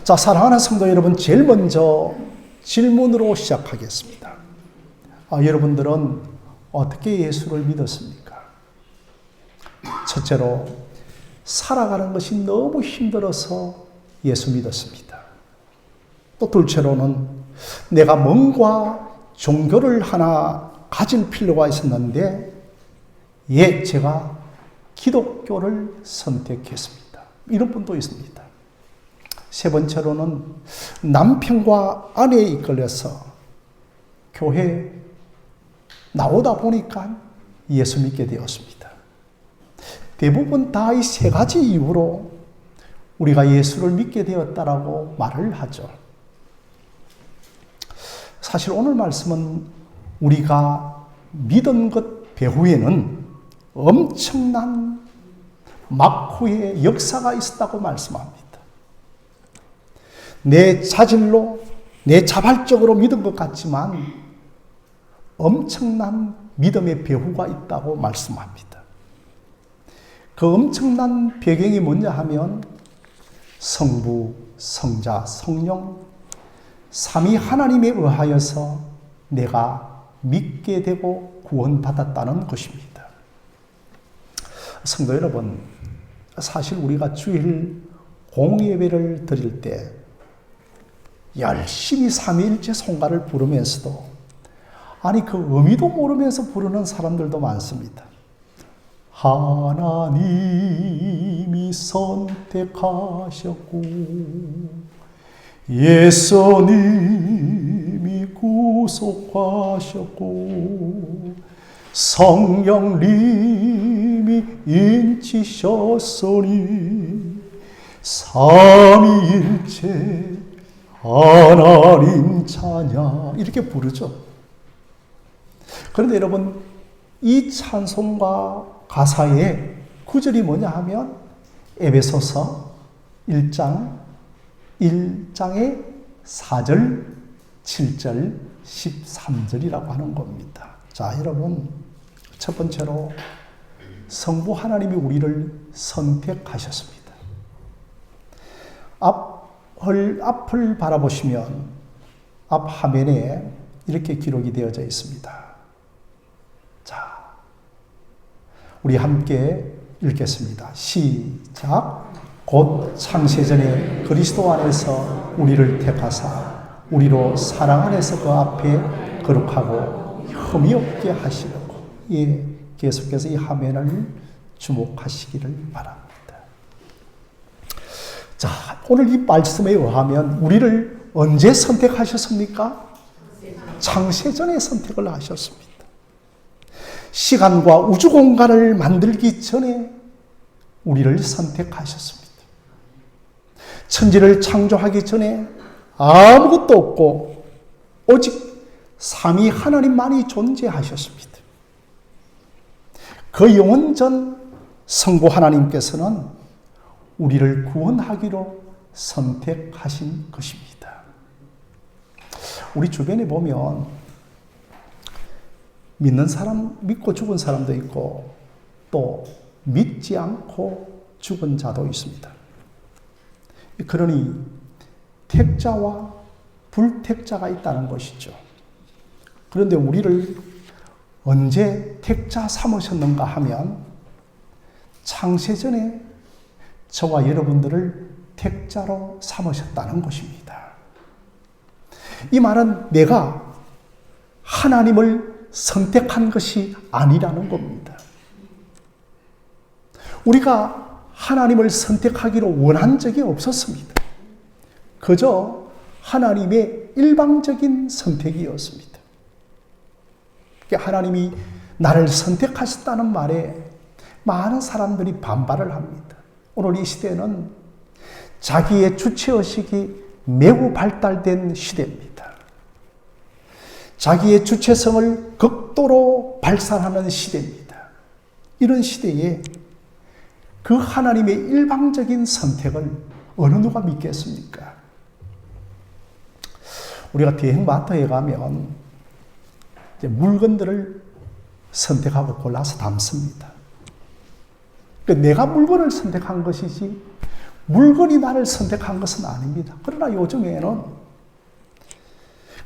자, 사랑하는 성도 여러분, 제일 먼저 질문으로 시작하겠습니다. 여러분들은 어떻게 예수를 믿었습니까? 첫째로, 살아가는 것이 너무 힘들어서 예수 믿었습니다. 또 둘째로는 내가 뭔가 종교를 하나 가질 필요가 있었는데, 제가 기독교를 선택했습니다. 이런 분도 있습니다. 세 번째로는 남편과 아내에 이끌려서 교회에 나오다 보니까 예수 믿게 되었습니다. 대부분 다 이 세 가지 이유로 우리가 예수를 믿게 되었다라고 말을 하죠. 사실 오늘 말씀은 우리가 믿은 것 배후에는 엄청난 막후의 역사가 있었다고 말씀합니다. 내 자질로, 내 자발적으로 믿은 것 같지만 엄청난 믿음의 배후가 있다고 말씀합니다. 그 엄청난 배경이 뭐냐 하면 성부, 성자, 성령, 삼위 하나님에 의하여서 내가 믿게 되고 구원받았다는 것입니다. 성도 여러분, 사실 우리가 주일 공예배를 드릴 때 열심히 삼위일체 송가를 부르면서도 그 의미도 모르면서 부르는 사람들도 많습니다. 하나님이 선택하셨고 예수님이 구속하셨고 성령님이 인치셨으니 삼위일체 하나님 찬양, 이렇게 부르죠. 그런데 여러분, 이 찬송가 가사의 구절이 뭐냐 하면 에베소서 1장의 4절, 7절, 13절이라고 하는 겁니다. 자, 여러분, 첫 번째로 성부 하나님이 우리를 선택하셨습니다. 앞을 바라보시면 앞 화면에 이렇게 기록이 되어져 있습니다. 자, 우리 함께 읽겠습니다. 시작. 곧 창세전에 그리스도 안에서 우리를 택하사 우리로 사랑 안에서 그 앞에 거룩하고 흠이 없게 하시려고. 계속해서 이 화면을 주목하시기를 바랍니다. 자, 오늘 이 말씀에 의하면 우리를 언제 선택하셨습니까? 창세전에 선택을 하셨습니다. 시간과 우주 공간을 만들기 전에 우리를 선택하셨습니다. 천지를 창조하기 전에 아무것도 없고 오직 삼위 하나님만이 존재하셨습니다. 그 영원전 성부 하나님께서는 우리를 구원하기로 선택하신 것입니다. 우리 주변에 보면 믿는 사람, 믿고 죽은 사람도 있고 또 믿지 않고 죽은 자도 있습니다. 그러니 택자와 불택자가 있다는 것이죠. 그런데 우리를 언제 택자 삼으셨는가 하면 창세전에 저와 여러분들을 택자로 삼으셨다는 것입니다. 이 말은 내가 하나님을 선택한 것이 아니라는 겁니다. 우리가 하나님을 선택하기로 원한 적이 없었습니다. 그저 하나님의 일방적인 선택이었습니다. 하나님이 나를 선택하셨다는 말에 많은 사람들이 반발을 합니다. 오늘 이 시대는 자기의 주체의식이 매우 발달된 시대입니다. 자기의 주체성을 극도로 발산하는 시대입니다. 이런 시대에 그 하나님의 일방적인 선택을 어느 누가 믿겠습니까? 우리가 대형마트에 가면 이제 물건들을 선택하고 골라서 담습니다. 그러니까 내가 물건을 선택한 것이지 물건이 나를 선택한 것은 아닙니다. 그러나 요즘에는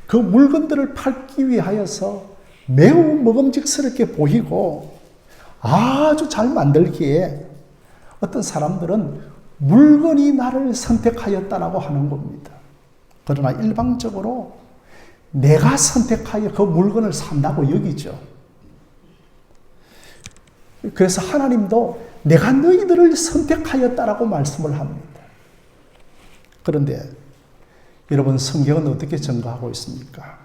그 물건들을 팔기 위하여서 매우 먹음직스럽게 보이고 아주 잘 만들기에 어떤 사람들은 물건이 나를 선택하였다라고 하는 겁니다. 그러나 일방적으로 내가 선택하여 그 물건을 산다고 여기죠. 그래서 하나님도 내가 너희들을 선택하였다라고 말씀을 합니다. 그런데 여러분, 성경은 어떻게 증거하고 있습니까?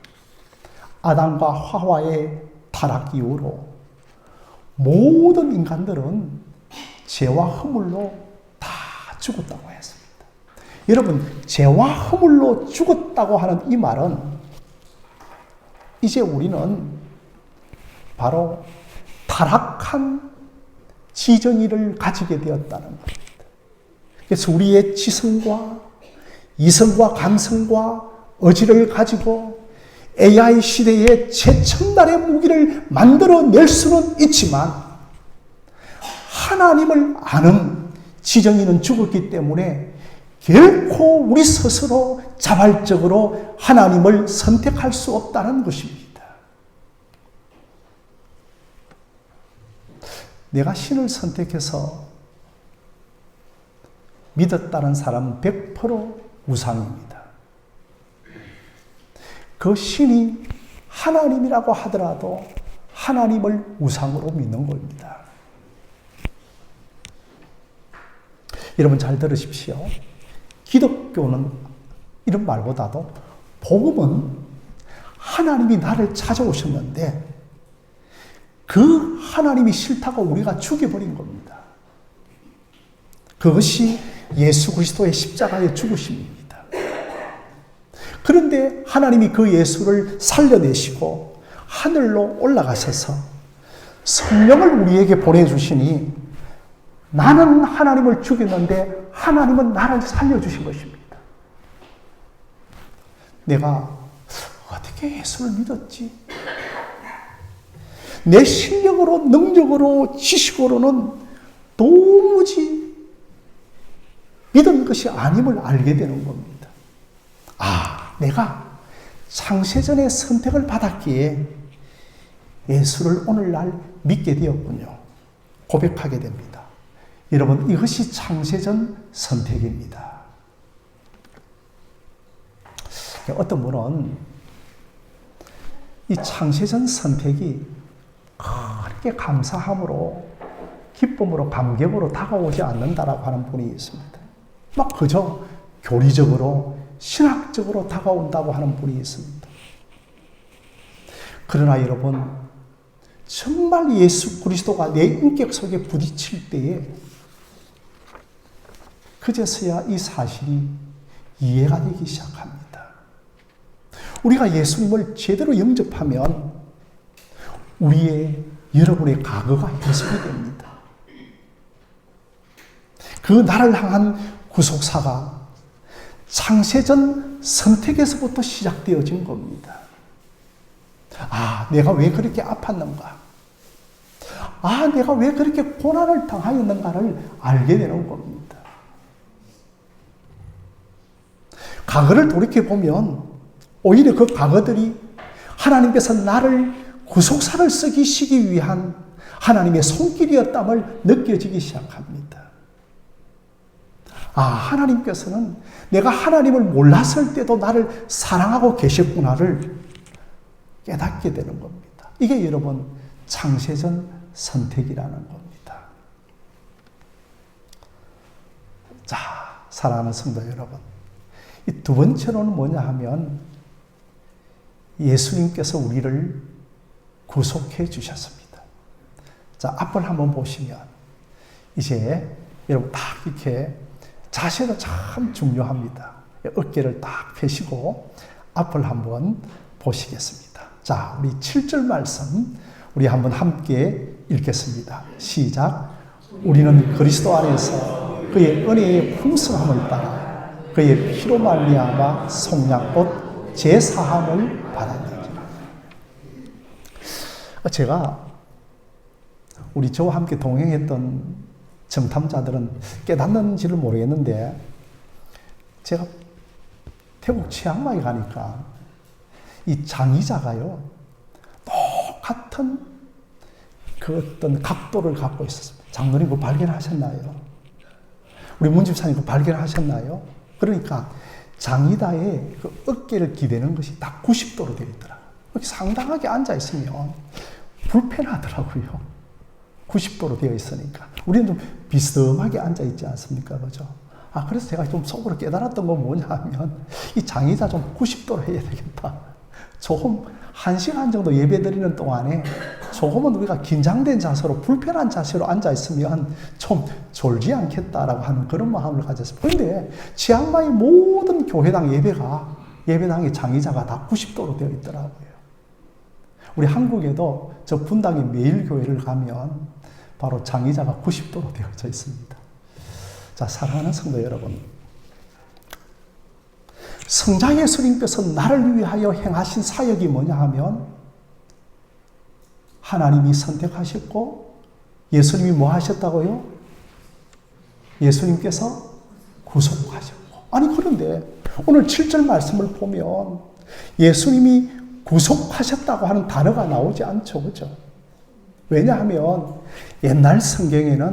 아담과 하와의 타락 이후로 모든 인간들은 죄와 허물로 다 죽었다고 했습니다. 여러분, 죄와 허물로 죽었다고 하는 이 말은 이제 우리는 바로 타락한 지정의를 가지게 되었다는 겁니다. 그래서 우리의 지성과 이성과 감성과 의지를 가지고 AI 시대의 최첨단의 무기를 만들어낼 수는 있지만 하나님을 아는 지정의는 죽었기 때문에 결코 우리 스스로 자발적으로 하나님을 선택할 수 없다는 것입니다. 내가 신을 선택해서 믿었다는 사람은 100% 우상입니다. 그 신이 하나님이라고 하더라도 하나님을 우상으로 믿는 겁니다. 여러분 잘 들으십시오. 기독교는 이런 말보다도 복음은 하나님이 나를 찾아오셨는데 그 하나님이 싫다고 우리가 죽여버린 겁니다. 그것이 예수 그리스도의 십자가의 죽으심입니다. 그런데 하나님이 그 예수를 살려내시고 하늘로 올라가셔서 성령을 우리에게 보내주시니 나는 하나님을 죽였는데 하나님은 나를 살려주신 것입니다. 내가 어떻게 예수를 믿었지? 내 실력으로, 능력으로, 지식으로는 도무지 믿은 것이 아님을 알게 되는 겁니다. 아, 내가 창세전에 선택을 받았기에 예수를 오늘날 믿게 되었군요. 고백하게 됩니다. 여러분, 이것이 창세전 선택입니다. 어떤 분은 이 창세전 선택이 그렇게 감사함으로, 기쁨으로, 감격으로 다가오지 않는다라고 하는 분이 있습니다. 막 그저 교리적으로, 신학적으로 다가온다고 하는 분이 있습니다. 그러나 여러분, 정말 예수 그리스도가 내 인격 속에 부딪힐 때에 그제서야 이 사실이 이해가 되기 시작합니다. 우리가 예수님을 제대로 영접하면 우리의, 여러분의 과거가 해석이 됩니다. 그 나를 향한 구속사가 창세전 선택에서부터 시작되어진 겁니다. 아, 내가 왜 그렇게 아팠는가? 아, 내가 왜 그렇게 고난을 당하였는가를 알게 되는 겁니다. 과거를 돌이켜보면 오히려 그 과거들이 하나님께서 나를 구속사를 쓰시기 위한 하나님의 손길이었담을 느껴지기 시작합니다. 아, 하나님께서는 내가 하나님을 몰랐을 때도 나를 사랑하고 계셨구나를 깨닫게 되는 겁니다. 이게 여러분 창세전 선택이라는 겁니다. 자, 사랑하는 성도 여러분, 이 두 번째로는 뭐냐 하면 예수님께서 우리를 구속해 주셨습니다. 자, 앞을 한번 보시면 이제 여러분 딱 이렇게 자세가 참 중요합니다. 어깨를 딱 펴시고 앞을 한번 보시겠습니다. 자, 우리 7절 말씀 우리 한번 함께 읽겠습니다. 시작. 우리는 그리스도 안에서 그의 은혜의 풍성함을 따라 그의 피로 말미암아 속량곧 제사함을 받았느니라. 제가 우리 저와 함께 동행했던 정탐자들은 깨닫는지를 모르겠는데 제가 태국 치앙마이 가니까 이 장의자가요 똑같은 그 어떤 각도를 갖고 있었습니다. 장로님 그거 발견하셨나요? 우리 문집사님 그거 발견하셨나요? 그러니까 장의다의 그 어깨를 기대는 것이 딱 90도로 되어 있더라고요. 상당하게 앉아 있으면 불편하더라고요. 90도로 되어 있으니까. 우리는 좀 비스듬하게 앉아 있지 않습니까? 그죠? 그래서 제가 좀 속으로 깨달았던 건 뭐냐 하면, 이 장의자 좀 90도로 해야 되겠다. 조금 1시간 정도 예배 드리는 동안에 조금은 우리가 긴장된 자세로, 불편한 자세로 앉아 있으면 좀 졸지 않겠다라고 하는 그런 마음을 가졌습니다. 그런데 치앙마이 모든 교회당 예배당의 장의자가 다 90도로 되어 있더라고요. 우리 한국에도 저 분당의 매일교회를 가면 바로 장의자가 90도로 되어져 있습니다. 자, 사랑하는 성도 여러분. 성자 예수님께서 나를 위하여 행하신 사역이 뭐냐 하면 하나님이 선택하셨고 예수님이 뭐 하셨다고요? 예수님께서 구속하셨고. 아니 그런데 오늘 7절 말씀을 보면 예수님이 구속하셨다고 하는 단어가 나오지 않죠. 그죠? 왜냐하면 옛날 성경에는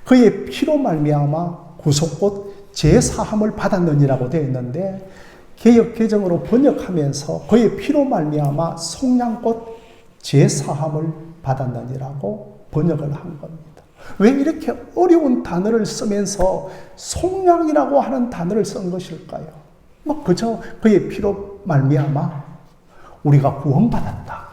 그의 피로 말미암아 구속 곧 제사함을 받았느니라고 되어 있는데 개역 개정으로 번역하면서 그의 피로 말미암아 속량 곧 제사함을 받았느니라고 번역을 한 겁니다. 왜 이렇게 어려운 단어를 쓰면서 속량이라고 하는 단어를 쓴 것일까요? 그저 그의 피로 말미암아 우리가 구원받았다.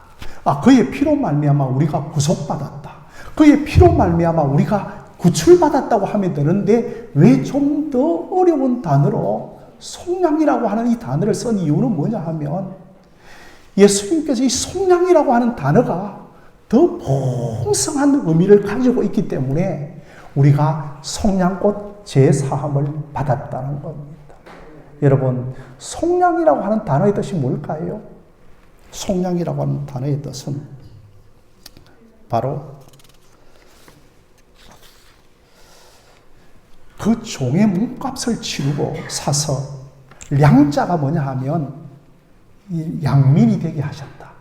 그의 피로 말미암아 우리가 구속받았다. 그의 피로 말미암아 우리가 구출받았다고 하면 되는데 왜 좀 더 어려운 단어로 속량이라고 하는 이 단어를 쓴 이유는 뭐냐 하면 예수님께서 이 속량이라고 하는 단어가 더 풍성한 의미를 가지고 있기 때문에 우리가 속량곧 제사함을 받았다는 겁니다. 여러분, 속량이라고 하는 단어의 뜻이 뭘까요? 속량이라고 하는 단어의 뜻은 바로 그 종의 몸값을 치르고 사서 량자가 뭐냐 하면 양민이 되게 하셨다.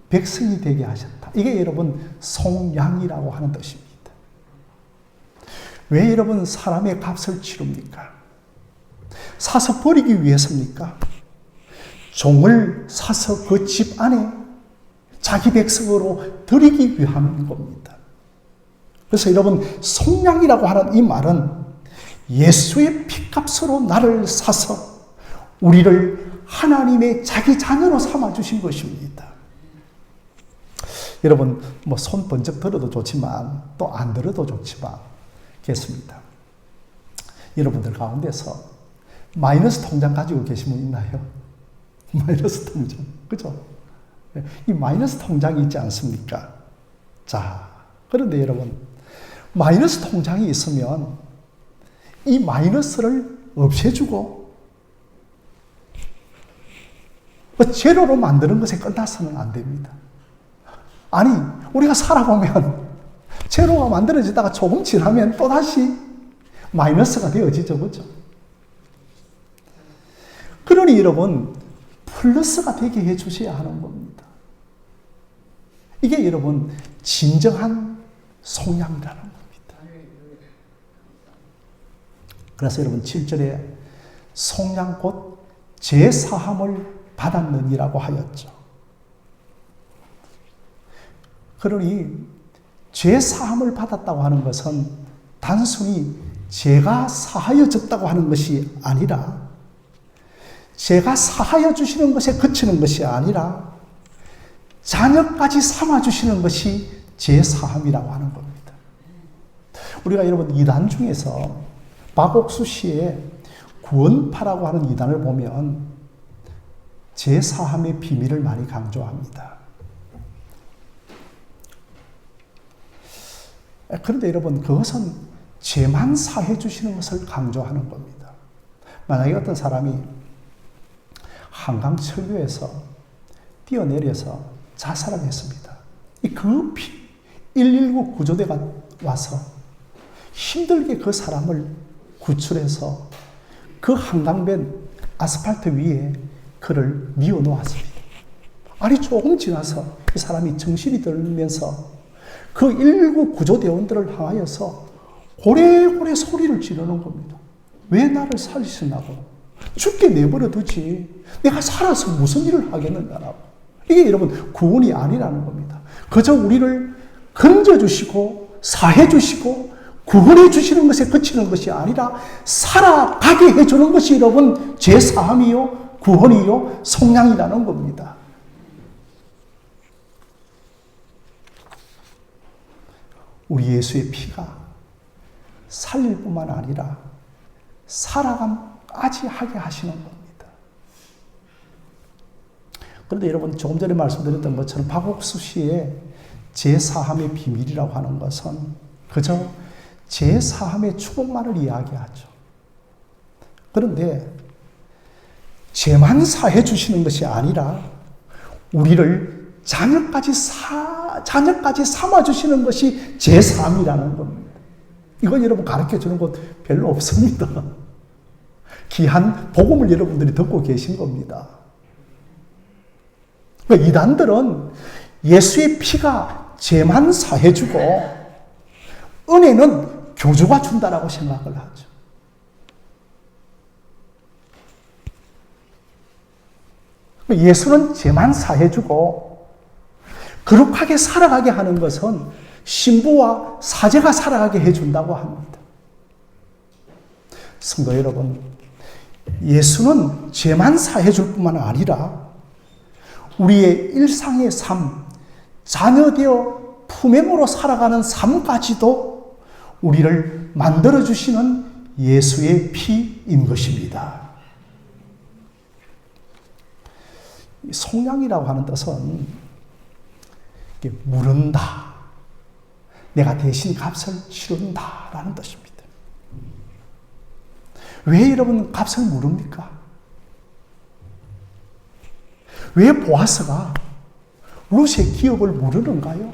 백성이 되게 하셨다. 이게 여러분 속량이라고 하는 뜻입니다. 왜 여러분 사람의 값을 치릅니까? 사서 버리기 위해서입니까? 종을 사서 그 집 안에 자기 백성으로 들이기 위함인 겁니다. 그래서 여러분 속량이라고 하는 이 말은 예수의 피값으로 나를 사서 우리를 하나님의 자기 자녀로 삼아주신 것입니다. 여러분 손 번쩍 들어도 좋지만 또 안 들어도 좋지만 겠습니다. 여러분들 가운데서 마이너스 통장 가지고 계신 분 있나요? 마이너스 통장. 그죠? 이 마이너스 통장이 있지 않습니까? 자, 그런데 여러분, 마이너스 통장이 있으면 이 마이너스를 없애주고 제로로 만드는 것에 끝나서는 안 됩니다. 아니, 우리가 살아보면 제로가 만들어지다가 조금 지나면 또다시 마이너스가 되어지죠. 그죠? 그러니 여러분, 플러스가 되게 해주셔야 하는 겁니다. 이게 여러분 진정한 속량이라는 겁니다. 그래서 여러분 7절에 속량 곧 제사함을 받았느니라고 하였죠. 그러니 제사함을 받았다고 하는 것은 단순히 죄가 사하여졌다고 하는 것이 아니라 죄가 사하여 주시는 것에 그치는 것이 아니라 자녀까지 삼아주시는 것이 제사함이라고 하는 겁니다. 우리가 여러분 이단 중에서 박옥수 씨의 구원파라고 하는 이단을 보면 제사함의 비밀을 많이 강조합니다. 그런데 여러분 그것은 죄만 사해 주시는 것을 강조하는 겁니다. 만약에 어떤 사람이 한강철교에서 뛰어내려서 자살을 했습니다. 그 119 구조대가 와서 힘들게 그 사람을 구출해서 그 한강변 아스팔트 위에 그를 뉘어 놓았습니다. 아니 조금 지나서 이 사람이 정신이 들면서 그 일구 구조대원들을 향하여서 고래고래 소리를 지르는 겁니다. 왜 나를 살리시냐고. 죽게 내버려 두지. 내가 살아서 무슨 일을 하겠느냐라고. 이게 여러분 구원이 아니라는 겁니다. 그저 우리를 건져주시고 사해주시고 구원해주시는 것에 그치는 것이 아니라 살아가게 해주는 것이 여러분 죄사함이요 구원이요 속량이라는 겁니다. 우리 예수의 피가 살릴 뿐만 아니라 살아감까지 하게 하시는 겁니다. 그런데 여러분 조금 전에 말씀드렸던 것처럼 박옥수 씨의 제사함의 비밀이라고 하는 것은 그저 제사함의 축복만을 이야기하죠. 그런데 죄만 사해 주시는 것이 아니라 우리를 자녀까지 삼아 주시는 것이 제사함이라는 겁니다. 이건 여러분 가르쳐 주는 것 별로 없습니다. 귀한 복음을 여러분들이 듣고 계신 겁니다. 그러니까 이단들은 예수의 피가 죄만 사해주고 은혜는 교주가 준다라고 생각을 하죠. 예수는 죄만 사해주고 거룩하게 살아가게 하는 것은 신부와 사제가 살아가게 해준다고 합니다. 성도 여러분, 예수는 죄만 사해줄 뿐만 아니라 우리의 일상의 삶, 자녀되어 품행으로 살아가는 삶까지도 우리를 만들어주시는 예수의 피인 것입니다. 속량이라고 하는 뜻은 물은다. 내가 대신 값을 치른다 라는 뜻입니다. 왜 여러분 값을 물습니까? 왜 보아스가 룻의 기업을 물으는가요?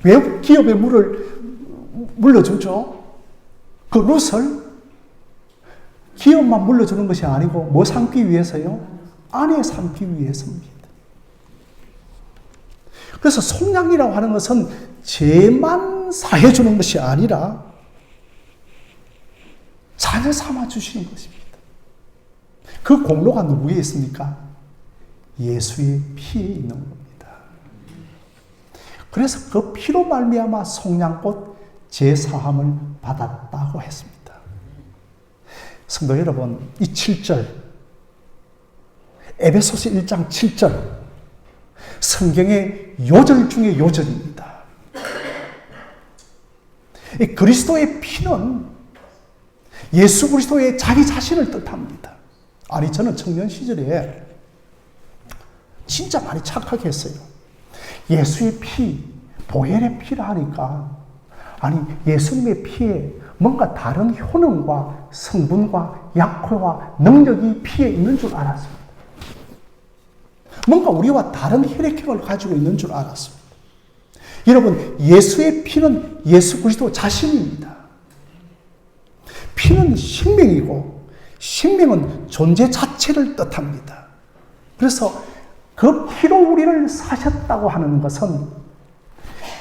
왜 기업의 물을 물려주죠? 그 룻을 기업만 물려주는 것이 아니고 뭐 삼기 위해서요? 아내 삼기 위해서입니다. 그래서 속량이라고 하는 것은 죄만 사해주는 것이 아니라 자녀 삼아주시는 것입니다. 그 공로가 누구에 있습니까? 예수의 피에 있는 겁니다. 그래서 그 피로 말미암아 속량곧 제사함을 받았다고 했습니다. 성도 여러분, 이 7절 에베소서 1장 7절 성경의 요절 중에 요절입니다. 이 그리스도의 피는 예수 그리스도의 자기 자신을 뜻합니다. 아니 저는 청년 시절에 진짜 많이 착하게 했어요. 예수의 피, 보혈의 피라 하니까 아니 예수님의 피에 뭔가 다른 효능과 성분과 약효와 능력이 피에 있는 줄 알았습니다. 뭔가 우리와 다른 혈액형을 가지고 있는 줄 알았습니다. 여러분, 예수의 피는 예수 그리스도 자신입니다. 피는 생명이고 생명은 존재 자체를 뜻합니다. 그래서 그 피로 우리를 사셨다고 하는 것은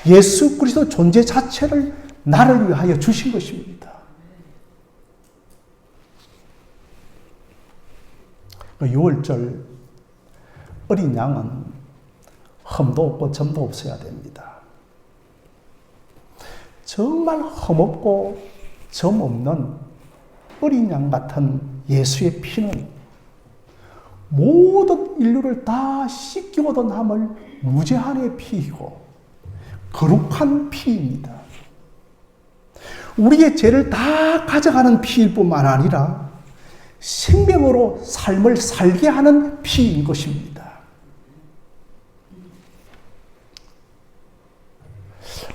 예수 그리스도 존재 자체를 나를 위하여 주신 것입니다. 6월절 어린 양은 흠도 없고 점도 없어야 됩니다. 정말 흠없고 점 없는 어린 양 같은 예수의 피는 모든 인류를 다 씻기고도 남을 무죄한의 피이고 거룩한 피입니다. 우리의 죄를 다 가져가는 피일 뿐만 아니라 생명으로 삶을 살게 하는 피인 것입니다.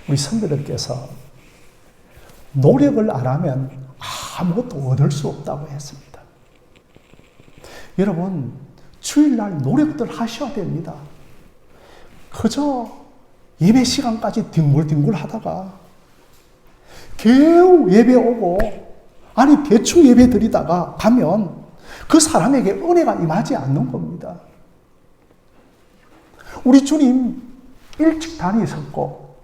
우리 선배들께서 노력을 안 하면 아무것도 얻을 수 없다고 했습니다. 여러분, 주일날 노력들 하셔야 됩니다. 그저 예배 시간까지 뒹굴뒹굴 하다가 겨우 예배 오고, 아니, 대충 예배 드리다가 가면 그 사람에게 은혜가 임하지 않는 겁니다. 우리 주님 일찍 다니셨고,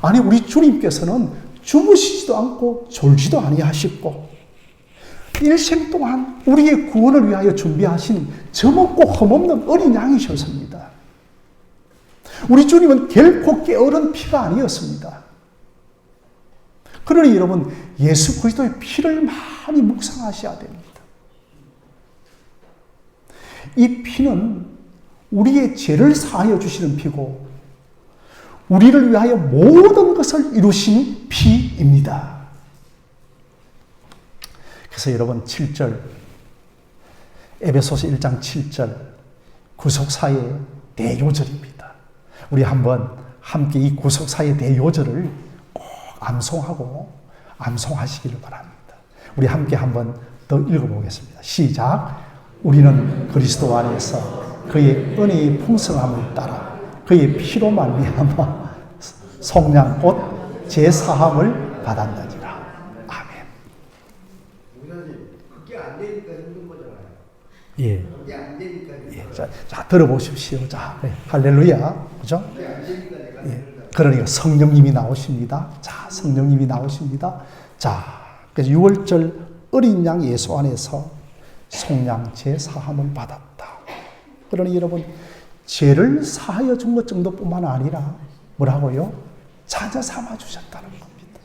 아니, 우리 주님께서는 주무시지도 않고 졸지도 아니하시고, 일생 동안 우리의 구원을 위하여 준비하신 점없고 흠없는 어린 양이셨습니다. 우리 주님은 결코 게으른 피가 아니었습니다. 그러니 여러분, 예수 그리스도의 피를 많이 묵상하셔야 됩니다. 이 피는 우리의 죄를 사하여 주시는 피고, 우리를 위하여 모든 것을 이루신 피입니다. 그래서 여러분, 7절, 에베소서 1장 7절, 구속사의 대요절입니다. 우리 한번 함께 이 구속사의 대요절을 꼭 암송하시기를 바랍니다. 우리 함께 한번 더 읽어보겠습니다. 시작. 우리는 그리스도 안에서 그의 은혜의 풍성함을 따라 그의 피로 말미암아 속량 곧 제사함을 받았느니라. 아멘. 그게 안 되니까 힘든 거잖아요. 예. 그게 안 되니까. 예. 자, 들어보십시오. 자, 네. 할렐루야. 그죠? 그게 안 되니까 내가. 예. 그러니까 성령님이 나오십니다. 자, 성령님이 나오십니다. 자, 그래서 6월절 어린 양 예수 안에서 속량 제사함을 받았다. 그러니 여러분, 죄를 사하여 준 것 정도뿐만 아니라 뭐라고요? 자녀 삼아 주셨다는 겁니다.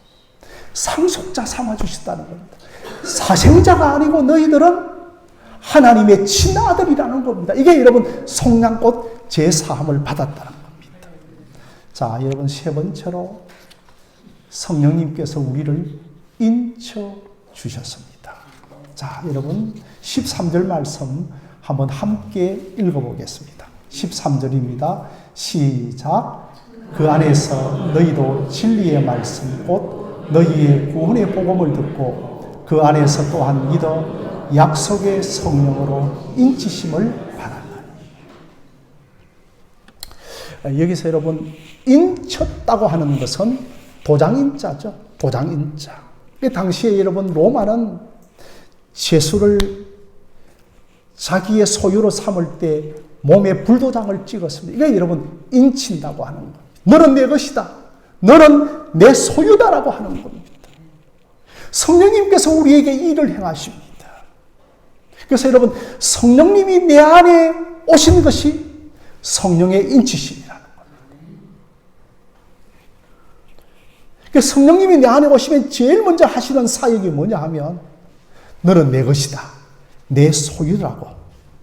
상속자 삼아 주셨다는 겁니다. 사생자가 아니고 너희들은 하나님의 친아들이라는 겁니다. 이게 여러분 속량꽃 제사함을 받았다는 겁니다. 자, 여러분, 세 번째로 성령님께서 우리를 인쳐 주셨습니다. 자, 여러분 13절 말씀 한번 함께 읽어보겠습니다. 13절입니다. 시작. 그 안에서 너희도 진리의 말씀 곧 너희의 구원의 복음을 듣고 그 안에서 또한 믿어 약속의 성령으로 인치심을 받았나니. 여기서 여러분, 인쳤다고 하는 것은 도장인자죠. 도장인자. 당시에 여러분, 로마는 죄수를 자기의 소유로 삼을 때 몸에 불도장을 찍었습니다. 이게 여러분, 인친다고 하는 겁니다. 너는 내 것이다. 너는 내 소유다라고 하는 겁니다. 성령님께서 우리에게 일을 행하십니다. 그래서 여러분, 성령님이 내 안에 오신 것이 성령의 인치심이라는 겁니다. 그래서 성령님이 내 안에 오시면 제일 먼저 하시는 사역이 뭐냐 하면, 너는 내 것이다. 내 소유라고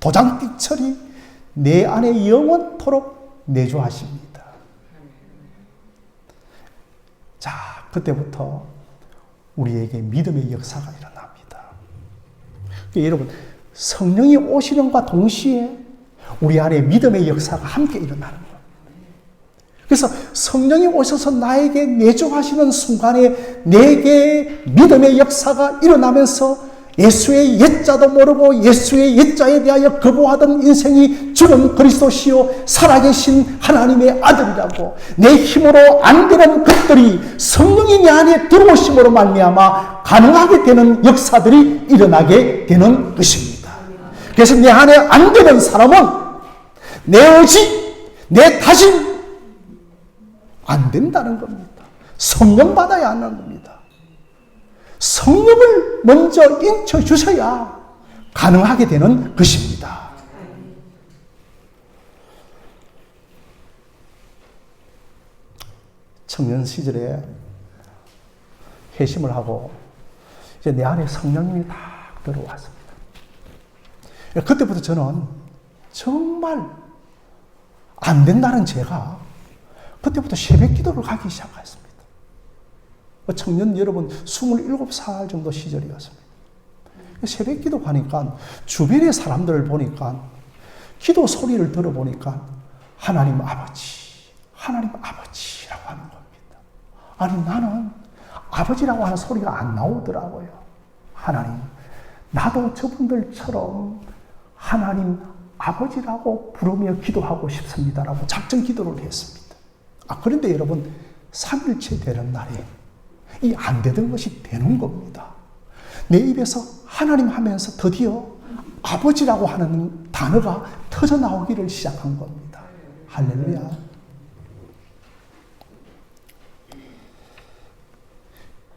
도장띠처리 내 안에 영원토록 내주하십니다. 자, 그때부터 우리에게 믿음의 역사가 일어납니다. 여러분, 성령이 오시는과 동시에 우리 안에 믿음의 역사가 함께 일어나는 거예요. 그래서 성령이 오셔서 나에게 내주하시는 순간에 내게 믿음의 역사가 일어나면서 예수의 옛자도 모르고 예수의 옛자에 대하여 거부하던 인생이 주는 그리스도시요 살아계신 하나님의 아들이라고, 내 힘으로 안 되는 것들이 성령이 내 안에 들어오심으로 말미암아 가능하게 되는 역사들이 일어나게 되는 것입니다. 그래서 내 안에 안 되는 사람은 내 의지, 내 다짐 안 된다는 겁니다. 성령 받아야 하는 겁니다. 성령을 먼저 인쳐주셔야 가능하게 되는 것입니다. 청년 시절에 회심을 하고 이제 내 안에 성령님이 딱 들어왔습니다. 그때부터 저는 정말 안 된다는 제가 그때부터 새벽 기도를 가기 시작했습니다. 청년 여러분 27살 정도 시절이었습니다. 새벽 기도 가니까 주변의 사람들을 보니까 기도 소리를 들어보니까 하나님 아버지, 하나님 아버지라고 하는 겁니다. 아니, 나는 아버지라고 하는 소리가 안 나오더라고요. 하나님, 나도 저분들처럼 하나님 아버지라고 부르며 기도하고 싶습니다라고 작정 기도를 했습니다. 그런데 여러분, 3일째 되는 날에 이 안 되던 것이 되는 겁니다. 내 입에서 하나님 하면서 드디어 아버지라고 하는 단어가 터져 나오기를 시작한 겁니다. 할렐루야.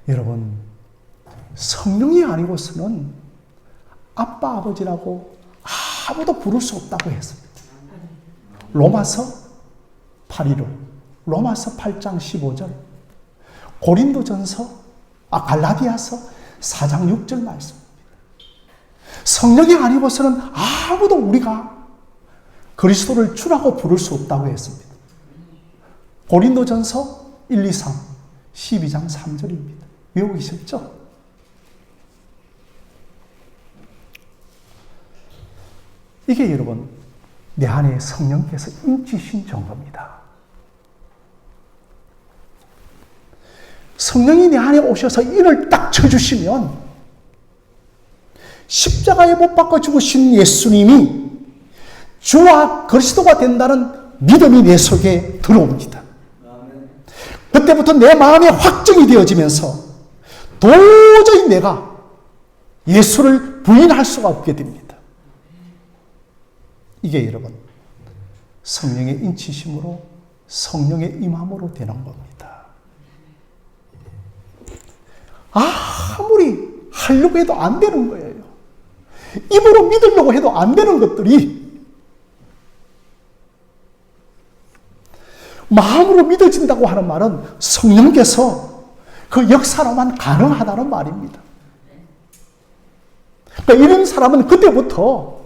여러분, 성령이 아니고서는 아빠, 아버지라고 아무도 부를 수 없다고 했습니다. 로마서 8.15, 로마서 8장 15절, 갈라디아서 4장 6절 말씀입니다. 성령이 아니고서는 아무도 우리가 그리스도를 주라고 부를 수 없다고 했습니다. 고린도전서 1, 2, 3, 12장 3절입니다. 외우셨죠? 이게 여러분, 내 안에 성령께서 인치신 증거입니다. 성령이 내 안에 오셔서 인을 딱 쳐주시면 십자가에 못 박아 죽으신 예수님이 주와 그리스도가 된다는 믿음이 내 속에 들어옵니다. 그때부터 내 마음에 확정이 되어지면서 도저히 내가 예수를 부인할 수가 없게 됩니다. 이게 여러분, 성령의 인치심으로 성령의 임함으로 되는 겁니다. 아무리 하려고 해도 안 되는 거예요. 입으로 믿으려고 해도 안 되는 것들이 마음으로 믿어진다고 하는 말은 성령께서 그 역사로만 가능하다는 말입니다. 그러니까 이런 사람은 그때부터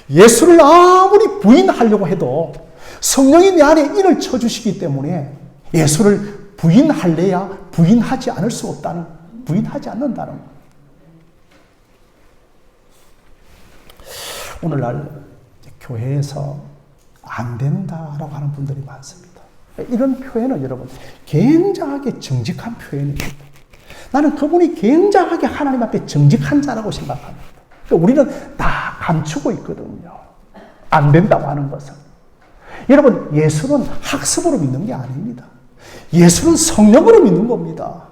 예수를 아무리 부인하려고 해도 성령이 내 안에 인을 쳐주시기 때문에 예수를 부인할래야 부인하지 않는다는 거예요. 오늘날 교회에서 안 된다라고 하는 분들이 많습니다. 이런 표현은 여러분 굉장하게 정직한 표현입니다. 나는 그분이 굉장하게 하나님 앞에 정직한 자라고 생각합니다. 우리는 다 감추고 있거든요. 안 된다고 하는 것은. 여러분, 예수는 학습으로 믿는 게 아닙니다. 예수는 성령으로 믿는 겁니다.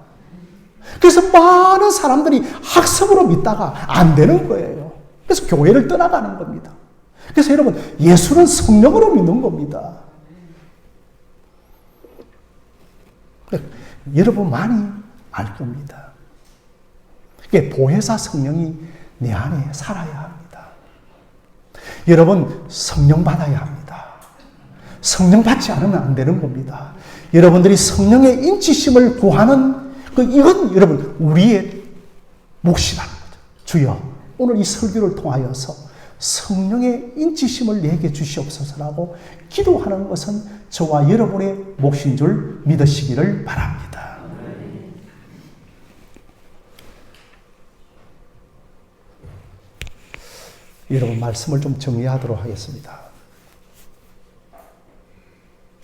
그래서 많은 사람들이 학습으로 믿다가 안 되는 거예요. 그래서 교회를 떠나가는 겁니다. 그래서 여러분, 예수는 성령으로 믿는 겁니다. 여러분 많이 알 겁니다. 보혜사 성령이 내 안에 살아야 합니다. 여러분, 성령 받아야 합니다. 성령 받지 않으면 안 되는 겁니다. 여러분들이 성령의 인치심을 구하는 이건 여러분 우리의 몫이라는 거죠. 주여, 오늘 이 설교를 통하여서 성령의 인치심을 내게 주시옵소서라고 기도하는 것은 저와 여러분의 몫인 줄 믿으시기를 바랍니다. 여러분, 말씀을 좀 정리하도록 하겠습니다.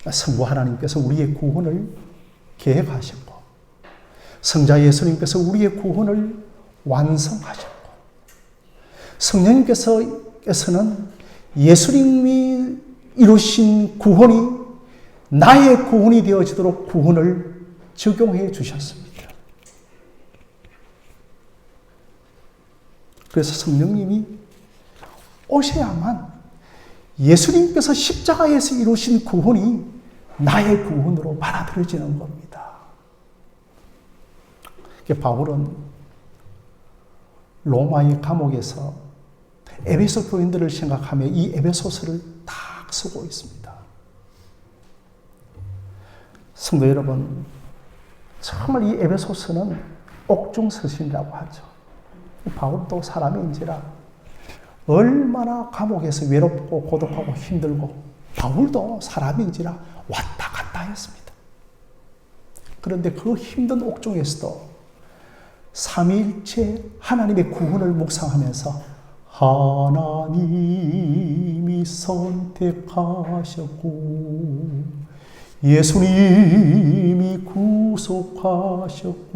성부 하나님께서 우리의 구원을 계획하셨고, 성자 예수님께서 우리의 구원을 완성하셨고, 성령님께서는 예수님이 이루신 구원이 나의 구원이 되어지도록 구원을 적용해 주셨습니다. 그래서 성령님이 오셔야만 예수님께서 십자가에서 이루신 구원이 나의 구원으로 받아들여지는 겁니다. 바울은 로마의 감옥에서 에베소 교인들을 생각하며 이 에베소서를 딱 쓰고 있습니다. 성도 여러분, 정말 이 에베소서는 옥중서신이라고 하죠. 바울도 사람인지라 얼마나 감옥에서 외롭고 고독하고 힘들고, 바울도 사람인지라 왔다 갔다 했습니다. 그런데 그 힘든 옥중에서도 삼위일체 하나님의 구원을 묵상하면서 하나님이 선택하셨고 예수님이 구속하셨고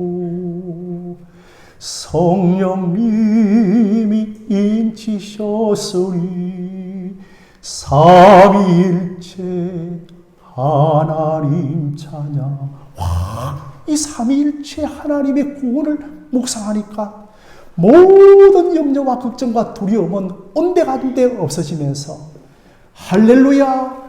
성령님이 인치셨으니 삼위일체 하나님 찬양. 이 삼위일체 하나님의 구원을 묵상하니까 모든 염려와 걱정과 두려움은 온데간데 없어지면서 할렐루야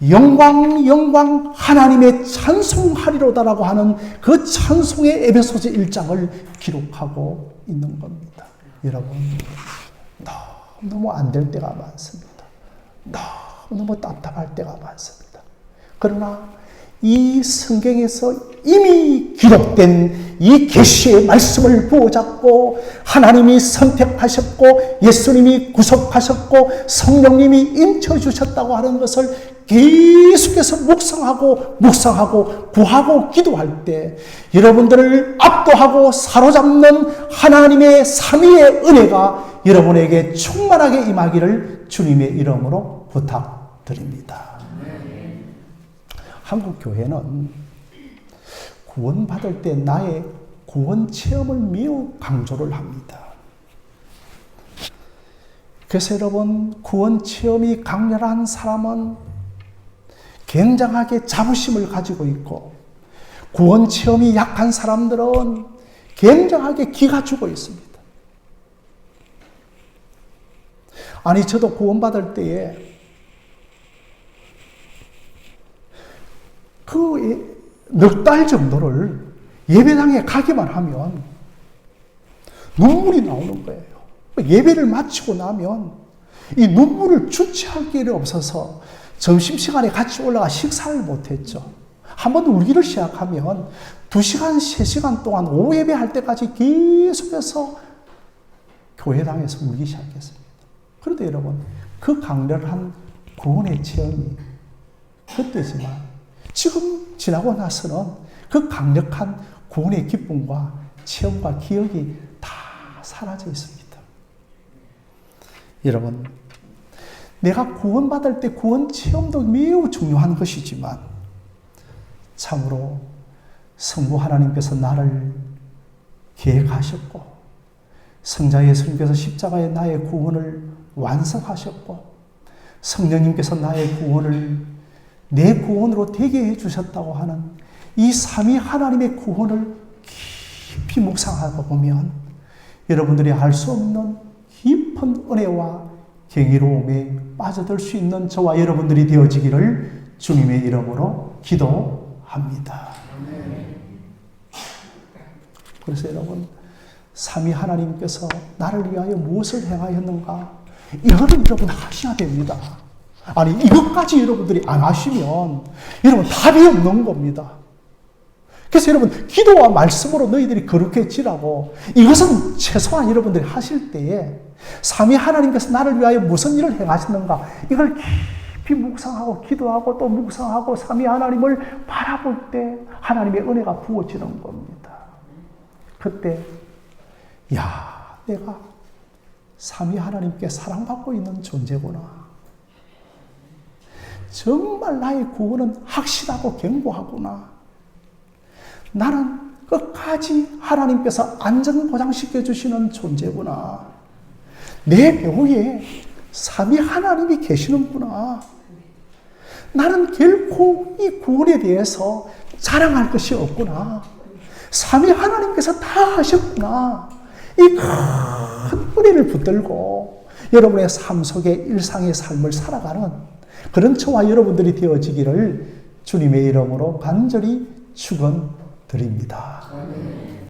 영광 영광 하나님의 찬송하리로다라고 하는 그 찬송의 에베소서 1장을 기록하고 있는 겁니다. 여러분 너무 안 될 때가 많습니다. 너무 답답할 때가 많습니다. 그러나 이 성경에서 이미 기록된 이 계시의 말씀을 부어잡고 하나님이 선택하셨고 예수님이 구속하셨고 성령님이 인쳐주셨다고 하는 것을 계속해서 묵상하고 구하고 기도할 때 여러분들을 압도하고 사로잡는 하나님의 삼위의 은혜가 여러분에게 충만하게 임하기를 주님의 이름으로 부탁드립니다. 한국 교회는 구원받을 때 나의 구원 체험을 매우 강조를 합니다. 그래서 여러분 구원 체험이 강렬한 사람은 굉장하게 자부심을 가지고 있고 구원 체험이 약한 사람들은 굉장하게 기가 죽어 있습니다. 아니 저도 구원받을 때에 그 넉 달 정도를 예배당에 가기만 하면 눈물이 나오는 거예요. 예배를 마치고 나면 이 눈물을 주체할 길이 없어서 점심시간에 같이 올라가 식사를 못했죠. 한번 울기를 시작하면 2시간, 3시간 동안 오후 예배할 때까지 계속해서 교회당에서 울기 시작했습니다. 그런데 여러분 그 강렬한 구원의 체험이 그때지만 지금 지나고 나서는 그 강력한 구원의 기쁨과 체험과 기억이 다 사라져 있습니다. 여러분, 내가 구원받을 때 구원 체험도 매우 중요한 것이지만 참으로 성부 하나님께서 나를 계획하셨고 성자 예수님께서 십자가에 나의 구원을 완성하셨고 성령님께서 나의 구원을 내 구원으로 되게 해주셨다고 하는 이 삼위 하나님의 구원을 깊이 묵상하고 보면 여러분들이 알 수 없는 깊은 은혜와 경이로움에 빠져들 수 있는 저와 여러분들이 되어지기를 주님의 이름으로 기도합니다. 그래서 여러분 삼위 하나님께서 나를 위하여 무엇을 행하였는가 이거는 여러분 하셔야 됩니다. 아니 이것까지 여러분들이 안 하시면 여러분 답이 없는 겁니다. 그래서 여러분 기도와 말씀으로 너희들이 거룩해지라고 이것은 최소한 여러분들이 하실 때에 삼위 하나님께서 나를 위하여 무슨 일을 행하셨는가 이걸 깊이 묵상하고 기도하고 또 묵상하고 삼위 하나님을 바라볼 때 하나님의 은혜가 부어지는 겁니다. 그때 내가 삼위 하나님께 사랑받고 있는 존재구나. 정말 나의 구원은 확실하고 견고하구나. 나는 끝까지 하나님께서 안전보장시켜 주시는 존재구나. 내 배후에 삼위 하나님이 계시는구나. 나는 결코 이 구원에 대해서 자랑할 것이 없구나. 삼위 하나님께서 다 하셨구나. 이 큰 은혜를 붙들고 여러분의 삶 속에 일상의 삶을 살아가는 그런 저와 여러분들이 되어지기를 주님의 이름으로 간절히 축원드립니다.